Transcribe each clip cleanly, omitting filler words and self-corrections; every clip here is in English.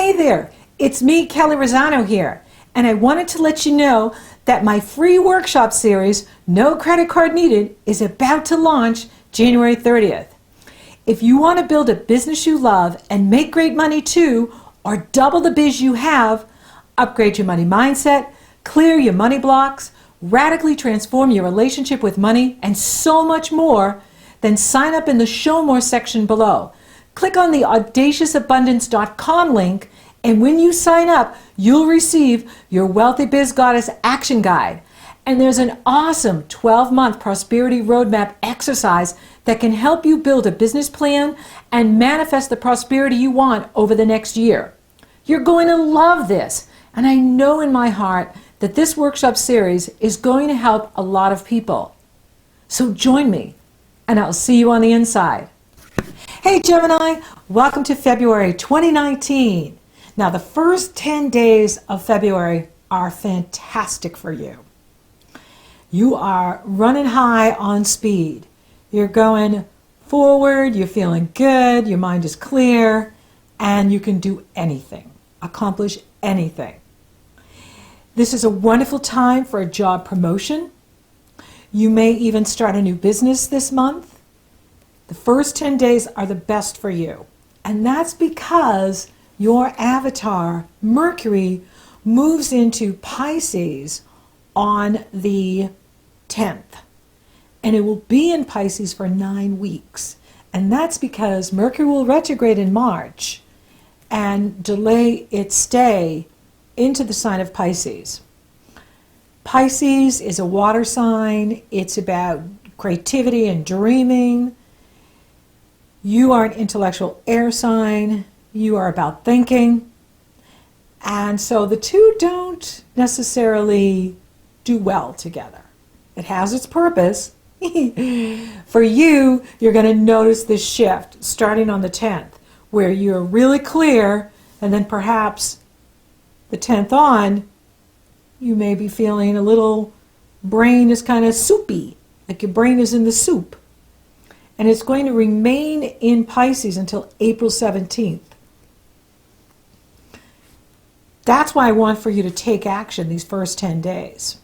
Hey there, it's me, Kelley Rosano here, and I wanted to let you know that my free workshop series, No Credit Card Needed, is about to launch January 30th. If you want to build a business you love and make great money too, or double the biz you have, upgrade your money mindset, clear your money blocks, radically transform your relationship with money, and so much more, then sign up in the Show More section below. Click on the audaciousabundance.com link, and when you sign up, you'll receive your Wealthy Biz Goddess Action Guide. And there's an awesome 12-month prosperity roadmap exercise that can help you build a business plan and manifest the prosperity you want over the next year. You're going to love this, and I know in my heart that this workshop series is going to help a lot of people. So join me, and I'll see you on the inside. Hey Gemini, welcome to February 2019. Now the first 10 days of February are fantastic for you. You are running high on speed. You're going forward, you're feeling good, your mind is clear, and you can do anything, accomplish anything. This is a wonderful time for a job promotion. You may even start a new business this month. The first 10 days are the best for you, and that's because your avatar, Mercury, moves into Pisces on the 10th, and it will be in Pisces for 9 weeks, and that's because Mercury will retrograde in March and delay its stay into the sign of Pisces. Pisces is a water sign. It's about creativity and dreaming. You are an intellectual air sign. You are about thinking. And so the two don't necessarily do well together. It has its purpose. For you, you're going to notice this shift starting on the 10th, where you're really clear, and then perhaps the 10th on, you may be feeling a little, brain is kind of soupy, like your brain is in the soup. And it's going to remain in Pisces until April 17th. That's why I want for you to take action these first 10 days.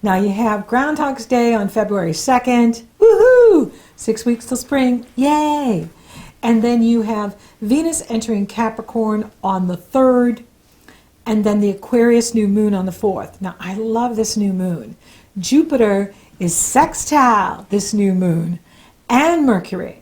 Now you have Groundhog's Day on February 2nd. Woohoo! 6 weeks till spring. Yay! And then you have Venus entering Capricorn on the 3rd, and then the Aquarius new moon on the 4th. Now I love this new moon. Jupiter is sextile this new moon, and Mercury,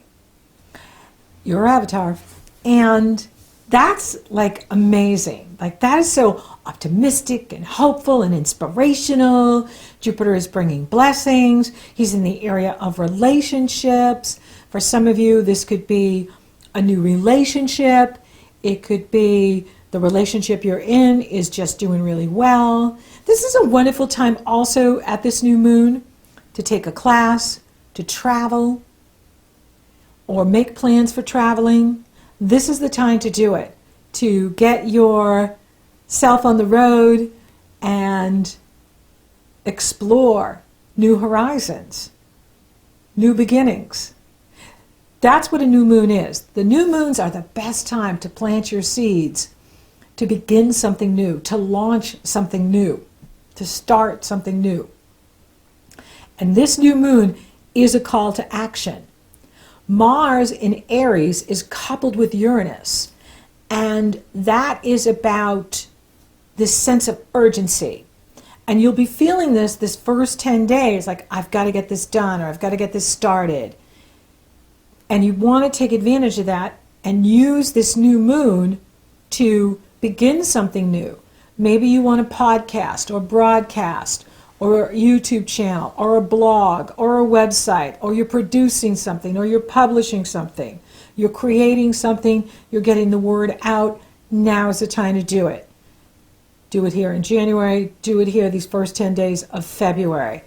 your avatar, and that's like amazing. Like that is so optimistic and hopeful and inspirational. Jupiter is bringing blessings. He's in the area of relationships. For some of you, this could be a new relationship. It could be the relationship you're in is just doing really well. This is a wonderful time also at this new moon to take a class, to travel, or make plans for traveling. This is the time to do it, to get yourself on the road and explore new horizons, new beginnings. That's what a new moon is. The new moons are the best time to plant your seeds, to begin something new, to launch something new, to start something new. And this new moon is a call to action. Mars in Aries is coupled with Uranus, and that is about this sense of urgency. And you'll be feeling this first 10 days, like I've got to get this done, or I've got to get this started. And you want to take advantage of that and use this new moon to begin something new. Maybe you want a podcast or broadcast or a YouTube channel or a blog or a website, or you're producing something or you're publishing something. You're creating something, you're getting the word out. Now is the time to do it. Do it here in January, do it here these first 10 days of February.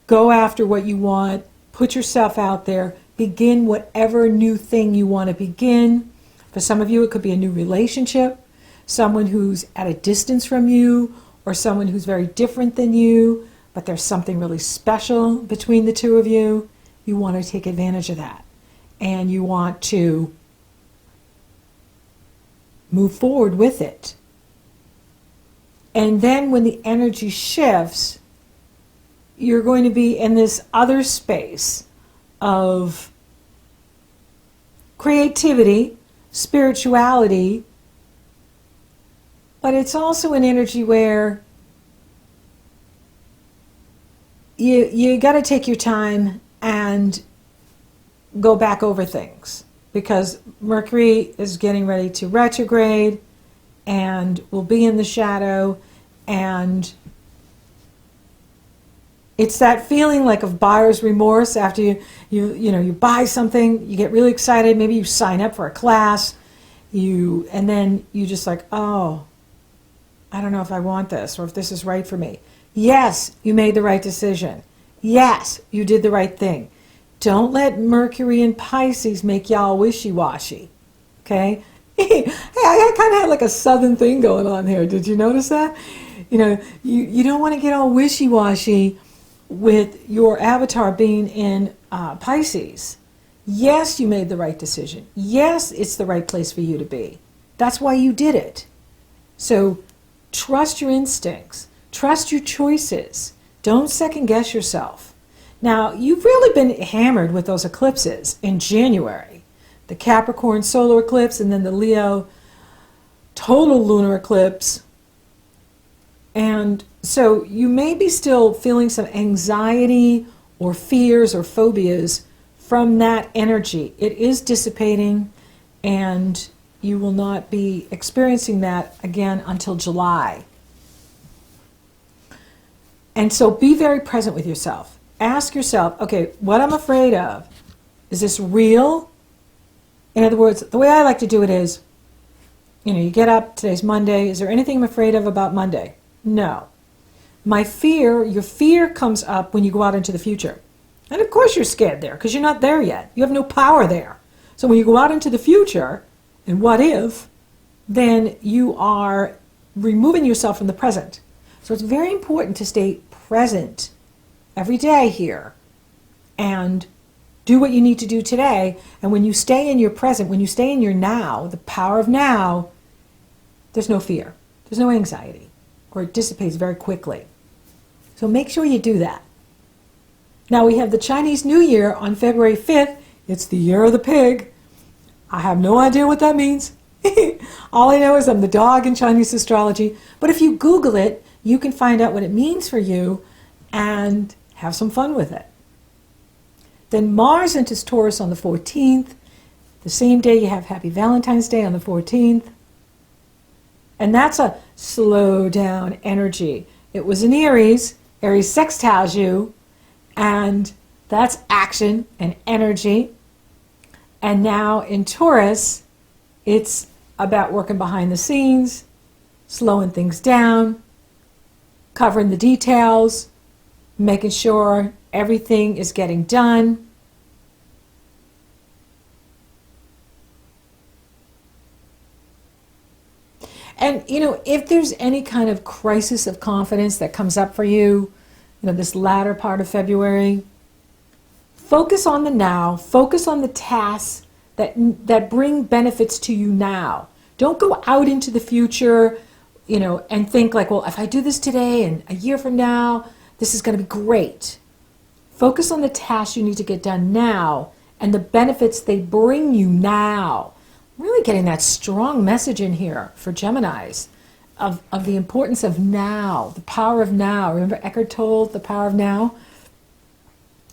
Go after what you want, put yourself out there, begin whatever new thing you want to begin. For some of you, it could be a new relationship, someone who's at a distance from you, or someone who's very different than you, but there's something really special between the two of you. You want to take advantage of that. And you want to move forward with it. And then when the energy shifts, you're going to be in this other space of creativity, spirituality, but it's also an energy where you got to take your time and go back over things, because Mercury is getting ready to retrograde and will be in the shadow, and it's that feeling like of buyer's remorse after you buy something, you get really excited, maybe you sign up for a class, and then you just like, oh, I don't know if I want this or if this is right for me. Yes, you made the right decision. Yes, you did the right thing. Don't let Mercury and Pisces make y'all wishy-washy, okay? Hey, I kind of had like a southern thing going on here. Did you notice that? You don't want to get all wishy-washy with your avatar being in Pisces. Yes, you made the right decision. Yes, it's the right place for you to be. That's why you did it. So trust your instincts. Trust your choices. Don't second guess yourself. Now, you've really been hammered with those eclipses in January. The Capricorn solar eclipse and then the Leo total lunar eclipse. And so you may be still feeling some anxiety or fears or phobias from that energy. It is dissipating, and you will not be experiencing that again until July. And so be very present with yourself. Ask yourself, okay, what I'm afraid of, is this real? In other words, the way I like to do it is, you get up, today's Monday, is there anything I'm afraid of about Monday? No. Your fear comes up when you go out into the future. And of course you're scared there, because you're not there yet. You have no power there. So when you go out into the future, and what if, then you are removing yourself from the present. So it's very important to stay present every day here and do what you need to do today. And when you stay in your present, when you stay in your now, the power of now, there's no fear. There's no anxiety, or it dissipates very quickly. So make sure you do that. Now we have the Chinese New Year on February 5th. It's the year of the pig. I have no idea what that means. All I know is I'm the dog in Chinese astrology. But if you Google it, you can find out what it means for you and have some fun with it. Then Mars enters Taurus on the 14th. The same day you have Happy Valentine's Day on the 14th. And that's a slow down energy. It was in Aries. Aries sextiles you. And that's action and energy. And now in Taurus, it's about working behind the scenes, slowing things down, covering the details, making sure everything is getting done. And, if there's any kind of crisis of confidence that comes up for you, this latter part of February, focus on the now, focus on the tasks that bring benefits to you now. Don't go out into the future, and think like, well, if I do this today and a year from now, this is going to be great. Focus on the tasks you need to get done now and the benefits they bring you now. I'm really getting that strong message in here for Geminis of the importance of now, the power of now. Remember Eckhart Tolle, the power of now?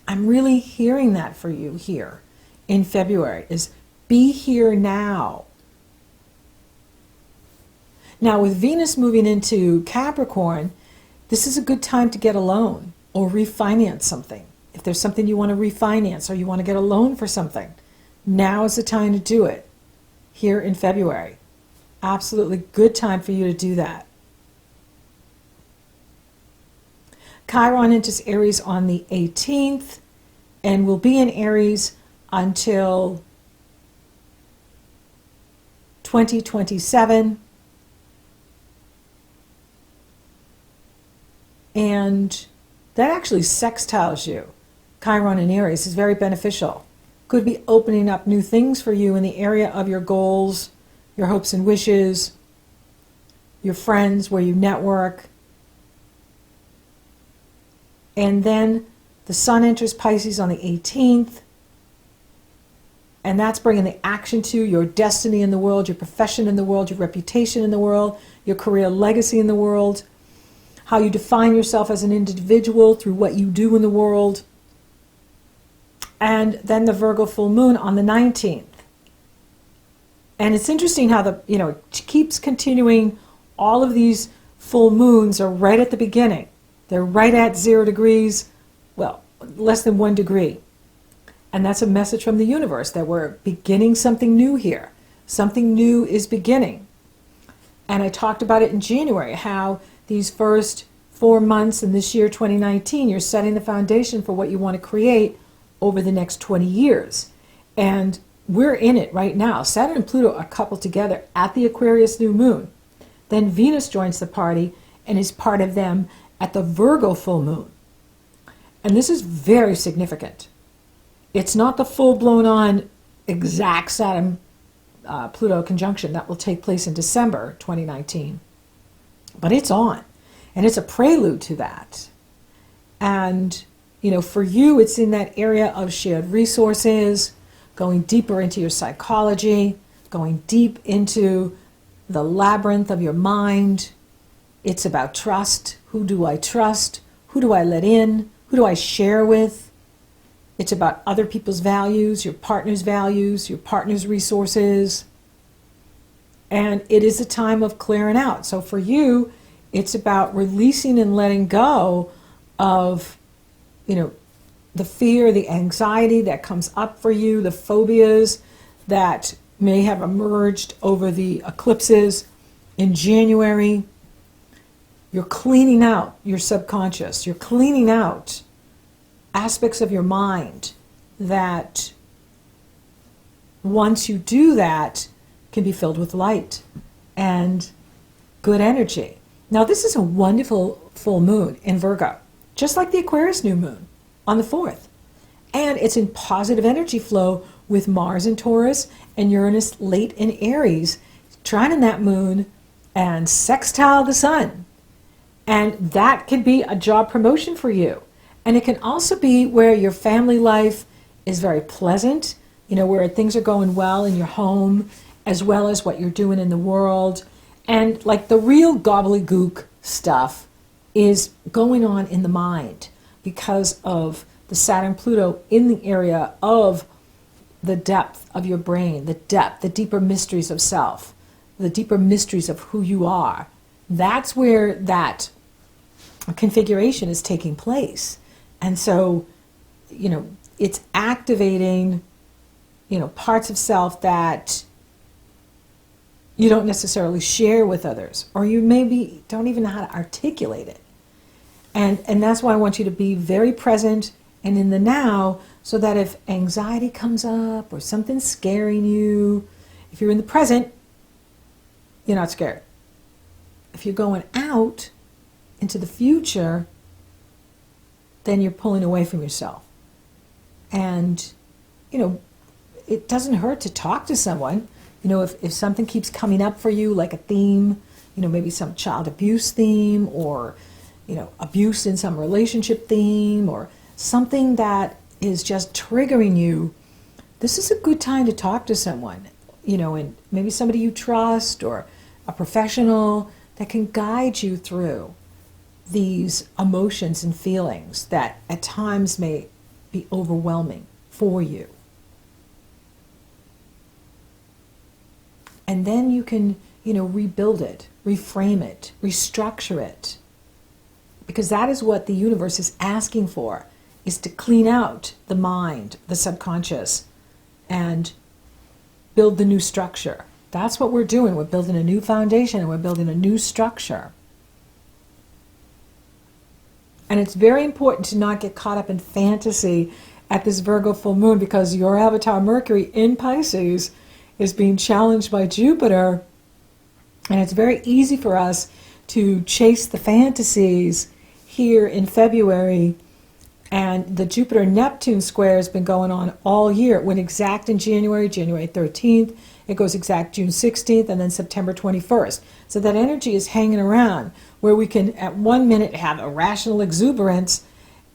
I'm really hearing that for you here in February, is be here now. Now with Venus moving into Capricorn, this is a good time to get a loan or refinance something. If there's something you want to refinance or you want to get a loan for something, now is the time to do it here in February. Absolutely good time for you to do that. Chiron enters Aries on the 18th and will be in Aries until 2027. And that actually sextiles you. Chiron in Aries is very beneficial. Could be opening up new things for you in the area of your goals your hopes and wishes, your friends, where you network. And then the sun enters Pisces on the 18th. And that's bringing the action to your destiny in the world, your profession in the world, your reputation in the world, your career legacy in the world, how you define yourself as an individual through what you do in the world. And then the Virgo full moon on the 19th. And it's interesting how it keeps continuing. All of these full moons are right at the beginning. They're right at 0 degrees, well, less than 1 degree. And that's a message from the universe that we're beginning something new here. Something new is beginning. And I talked about it in January, how these first 4 months in this year, 2019, you're setting the foundation for what you want to create over the next 20 years. And we're in it right now. Saturn and Pluto are coupled together at the Aquarius new moon. Then Venus joins the party and is part of them at the Virgo full moon. And this is very significant. It's not the full-blown on exact Saturn-Pluto conjunction that will take place in December 2019. But it's on. And it's a prelude to that. And, for you, it's in that area of shared resources, going deeper into your psychology, going deep into the labyrinth of your mind. It's about trust. Who do I trust? Who do I let in? Who do I share with? It's about other people's values, your partner's resources. And it is a time of clearing out. So for you, it's about releasing and letting go of, the fear, the anxiety that comes up for you, the phobias that may have emerged over the eclipses in January. You're cleaning out your subconscious. You're cleaning out aspects of your mind that, once you do that, can be filled with light and good energy. Now, this is a wonderful full moon in Virgo, just like the Aquarius new moon on the 4th. And it's in positive energy flow with Mars in Taurus and Uranus late in Aries, trining that moon and sextile the sun. And that can be a job promotion for you. And it can also be where your family life is very pleasant, where things are going well in your home, as well as what you're doing in the world. And like the real gobbledygook stuff is going on in the mind because of the Saturn-Pluto in the area of the depth of your brain, the deeper mysteries of self, the deeper mysteries of who you are. That's where that configuration is taking place. And so, it's activating, parts of self that you don't necessarily share with others, or you maybe don't even know how to articulate it. And that's why I want you to be very present and in the now, so that if anxiety comes up or something's scaring you, if you're in the present, you're not scared. If you're going out into the future, then you're pulling away from yourself. And, it doesn't hurt to talk to someone. If something keeps coming up for you, like a theme, maybe some child abuse theme, or, abuse in some relationship theme, or something that is just triggering you, this is a good time to talk to someone, and maybe somebody you trust or a professional that can guide you through these emotions and feelings that at times may be overwhelming for you. And then you can, rebuild it, reframe it, restructure it. Because that is what the universe is asking for, is to clean out the mind, the subconscious, and build the new structure. That's what we're doing. We're building a new foundation and we're building a new structure. And it's very important to not get caught up in fantasy at this Virgo full moon, because your avatar Mercury in Pisces is being challenged by Jupiter. And it's very easy for us to chase the fantasies here in February And the Jupiter-Neptune square has been going on all year. It went exact in January, January 13th. It goes exact June 16th and then September 21st. So that energy is hanging around where we can at 1 minute have irrational exuberance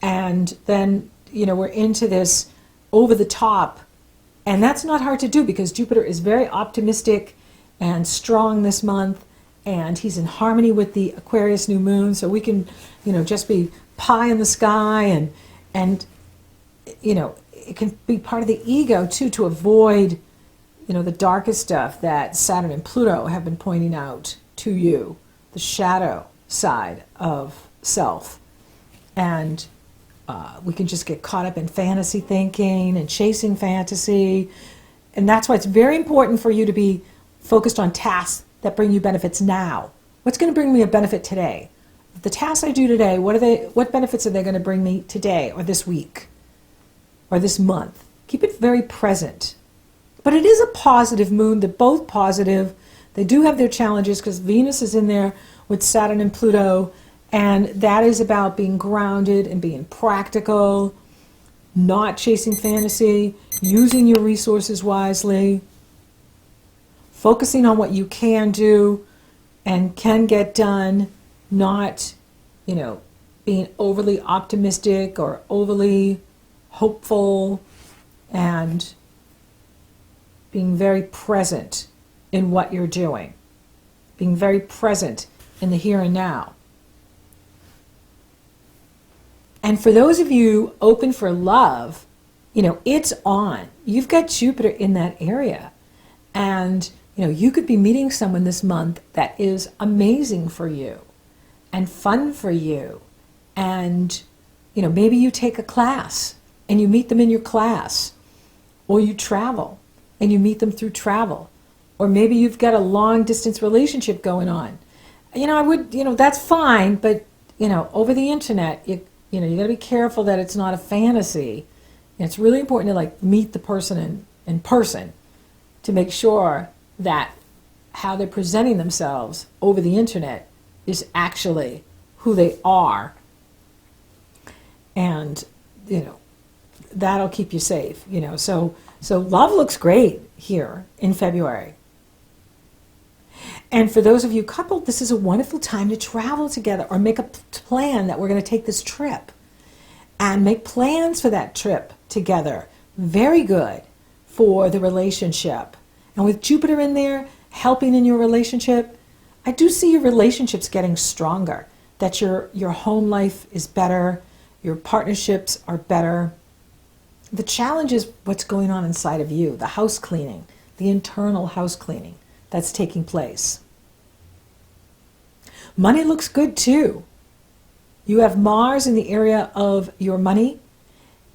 and then, we're into this over the top. And that's not hard to do because Jupiter is very optimistic and strong this month, and he's in harmony with the Aquarius new moon. So we can, just be pie in the sky and it can be part of the ego too, to avoid the darkest stuff that Saturn and Pluto have been pointing out to you, the shadow side of self. And we can just get caught up in fantasy thinking and chasing fantasy. And that's why it's very important for you to be focused on tasks that bring you benefits now. What's going to bring me a benefit today? The tasks I do today, what benefits are they going to bring me today or this week or this month? Keep it very present. But it is a positive moon. They're both positive. They do have their challenges because Venus is in there with Saturn and Pluto, and that is about being grounded and being practical, not chasing fantasy, using your resources wisely, focusing on what you can do and can get done, not, being overly optimistic or overly hopeful, and being very present in what you're doing, being very present in the here and now. And for those of you open for love, it's on. You've got Jupiter in that area. And, you could be meeting someone this month that is amazing for you and fun for you. And, maybe you take a class and you meet them in your class, or you travel and you meet them through travel, or maybe you've got a long distance relationship going on. That's fine, but, over the internet, you got to be careful that it's not a fantasy. And it's really important to meet the person in person to make sure that how they're presenting themselves over the internet is actually who they are. And, that'll keep you safe, So love looks great here in February. And for those of you coupled, this is a wonderful time to travel together or make a plan that we're going to take this trip and make plans for that trip together. Very good for the relationship. And with Jupiter in there, helping in your relationship, I do see your relationships getting stronger, that your home life is better, your partnerships are better. The challenge is what's going on inside of you, the house cleaning, the internal house cleaning that's taking place. Money looks good too. You have Mars in the area of your money,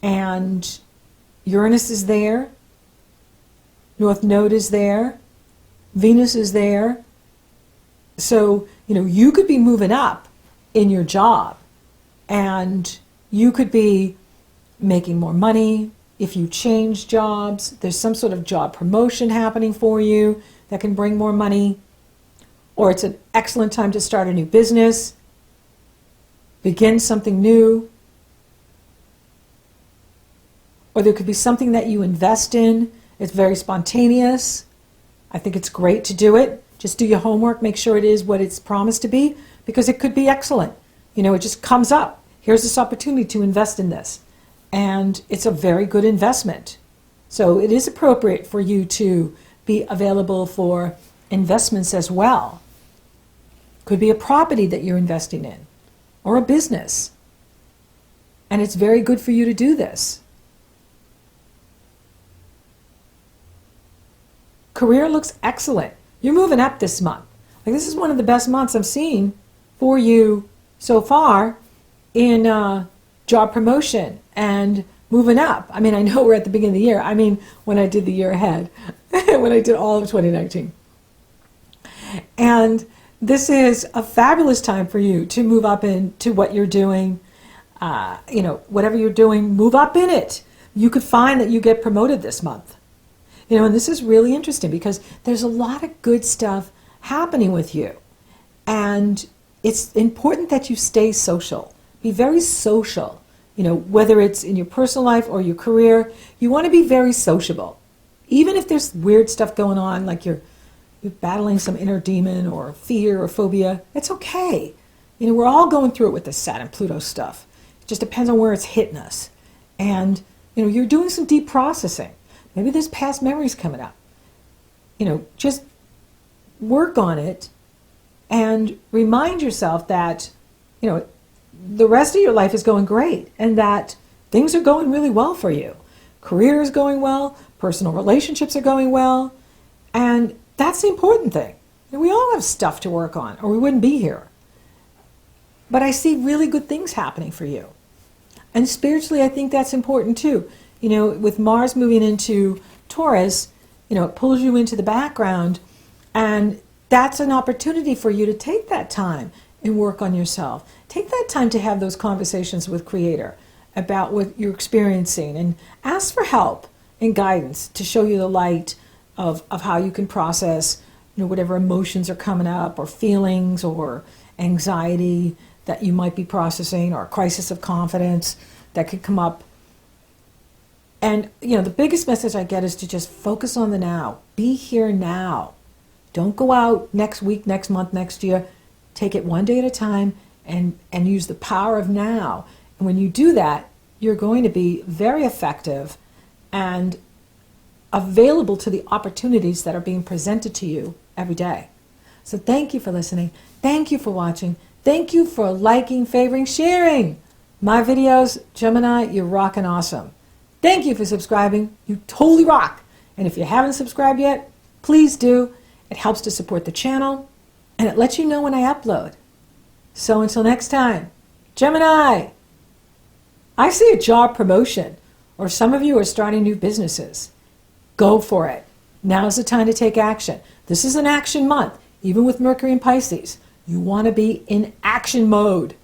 and Uranus is there, North Node is there, Venus is there. So, you could be moving up in your job, and you could be making more money. If you change jobs, there's some sort of job promotion happening for you that can bring more money. Or it's an excellent time to start a new business, begin something new. Or there could be something that you invest in. It's very spontaneous. I think it's great to do it. Just do your homework, make sure it is what it's promised to be, because it could be excellent. It just comes up. Here's this opportunity to invest in this. And it's a very good investment. So it is appropriate for you to be available for investments as well. Could be a property that you're investing in, or a business. And it's very good for you to do this. Career looks excellent. You're moving up this month. This is one of the best months I've seen for you so far in job promotion and moving up. I know we're at the beginning of the year. When I did the year ahead, when I did all of 2019. And this is a fabulous time for you to move up into what you're doing. Whatever you're doing, move up in it. You could find that you get promoted this month. And this is really interesting because there's a lot of good stuff happening with you. And it's important that you stay social. Be very social You know, whether it's in your personal life or your career, you want to be very sociable. Even if there's weird stuff going on, like you're battling some inner demon or fear or phobia, it's okay. You know, we're all going through it with this Saturn Pluto stuff. It just depends on where it's hitting us. And, you know, you're doing some deep processing. Maybe there's past memories coming up. You know, just work on it and remind yourself that, you know, the rest of your life is going great and that things are going really well for you. Career is going well, personal relationships are going well, and that's the important thing. And we all have stuff to work on or we wouldn't be here. But I see really good things happening for you. And spiritually, I think that's important too. You know, with Mars moving into Taurus, you know, it pulls you into the background, and that's an opportunity for you to take that time and work on yourself. Take that time to have those conversations with Creator about what you're experiencing and ask for help and guidance to show you the light of how you can process, you know, whatever emotions are coming up or feelings or anxiety that you might be processing or a crisis of confidence that could come up. And, you know, the biggest message I get is to just focus on the now. Be here now. Don't go out next week, next month, next year. Take it one day at a time and use the power of now. And when you do that, you're going to be very effective and available to the opportunities that are being presented to you every day. So thank you for listening. Thank you for watching. Thank you for liking, favoring, sharing my videos. Gemini, you're rocking awesome. Thank you for subscribing. You totally rock. And if you haven't subscribed yet, please do. It helps to support the channel, and it lets you know when I upload. So until next time, Gemini, I see a job promotion, or some of you are starting new businesses. Go for it. Now's the time to take action. This is an action month, even with Mercury and Pisces. You want to be in action mode.